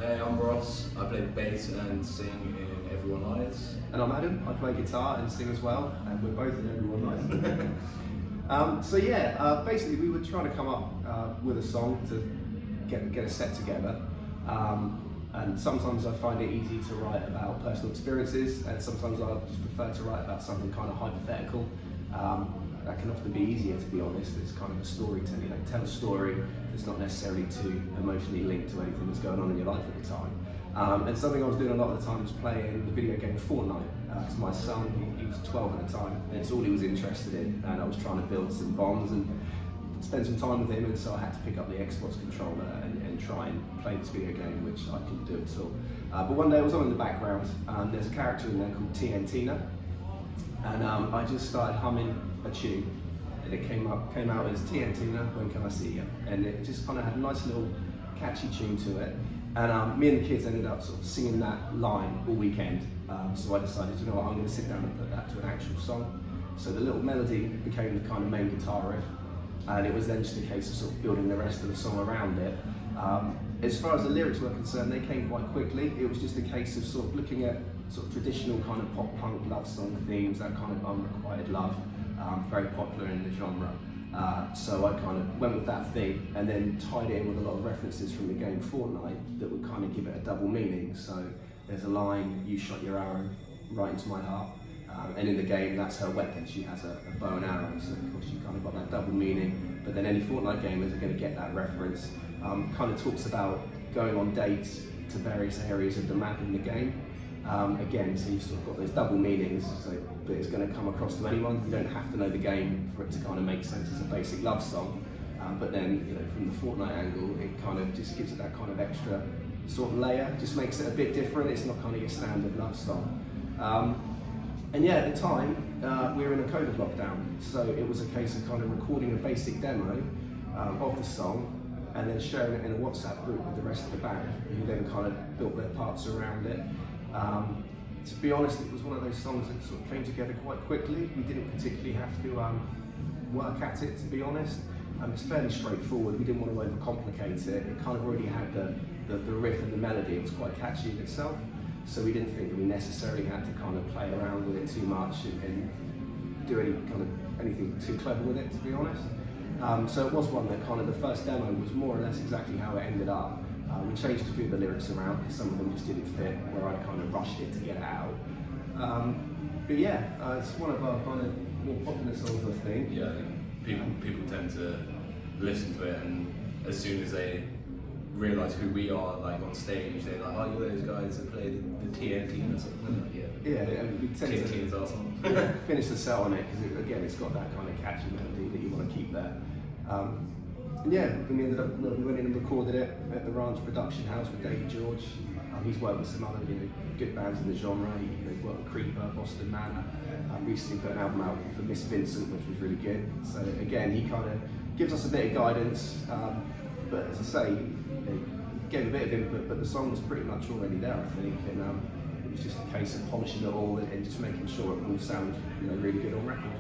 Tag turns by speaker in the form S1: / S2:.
S1: Hey, I'm Ross. I play bass and sing in Everyone Lies.
S2: And I'm Adam. I play guitar and sing as well, and we're both in Everyone Lies. Basically we were trying to come up with a song to get a set together. And sometimes I find it easy to write about personal experiences, and sometimes I just prefer to write about something kind of hypothetical. That can often be easier, to be honest. It's kind of a storytelling. Tell a story that's not necessarily too emotionally linked to anything that's going on in your life at the time. And something I was doing a lot of the time was playing the video game Fortnite. Because my son, he was 12 at the time, and it's all he was interested in. And I was trying to build some bonds and spend some time with him, and so I had to pick up the Xbox controller and try and play this video game, which I couldn't do at all. But one day I was on in the background, and there's a character in there called TNTina, and I just started humming a tune, and it came out as TNTina, when can I see you? And it just kind of had a nice little catchy tune to it. And me and the kids ended up sort of singing that line all weekend. So I decided, you know what, I'm going to sit down and put that to an actual song. So the little melody became the kind of main guitar riff, and it was then just a case of sort of building the rest of the song around it. As far as the lyrics were concerned, they came quite quickly. It was just a case of sort of looking at sort of traditional kind of pop punk love song themes, that kind of unrequited love, very popular in the genre. So I kind of went with that theme and then tied it in with a lot of references from the game Fortnite that would kind of give it a double meaning. So there's a line, "You shot your arrow right into my heart." And in the game, that's her weapon. She has a bow and arrow, so of course you kind of got that double meaning. But then any Fortnite gamers are going to get that reference. Kind of talks about going on dates to various areas of the map in the game. Again, so you've sort of got those double meanings, but it's going to come across to anyone. You don't have to know the game for it to kind of make sense as a basic love song. But then, you know, from the Fortnite angle, it kind of just gives it that kind of extra sort of layer, just makes it a bit different. It's not kind of your standard love song. And yeah, at the time, we were in a COVID lockdown, so it was a case of kind of recording a basic demo of the song and then sharing it in a WhatsApp group with the rest of the band, who then kind of built their parts around it. To be honest, it was one of those songs that sort of came together quite quickly. We didn't particularly have to work at it, to be honest. It's fairly straightforward. We didn't want to overcomplicate it. It kind of already had the riff and the melody. It was quite catchy in itself. So we didn't think that we necessarily had to kind of play around with it too much and do anything too clever with it, to be honest. So it was one that kind of the first demo was more or less exactly how it ended up. We changed a few of the lyrics around because some of them just didn't fit, where I kind of rushed it to get it out. But yeah, it's one of our kind of more popular songs, I think.
S1: Yeah, people tend to listen to it, and as soon as they realise who we are, like on stage, they're like, "Oh, you're those guys that play the TNTina or something."
S2: Yeah, and we tend
S1: TNTina's awesome.
S2: to finish the set on it because again, it's got that kind of catchy melody that you want to keep there. And yeah, we went in and recorded it at the Ranch Production House with David George. He's worked with some other good bands in the genre. He's worked with Creeper, Boston Manor. Recently put an album out for Miss Vincent, which was really good. So again, he kind of gives us a bit of guidance. But as I say, he gave a bit of input, but the song was pretty much already there, I think. And it was just a case of polishing it all and just making sure it all sounded really good on record.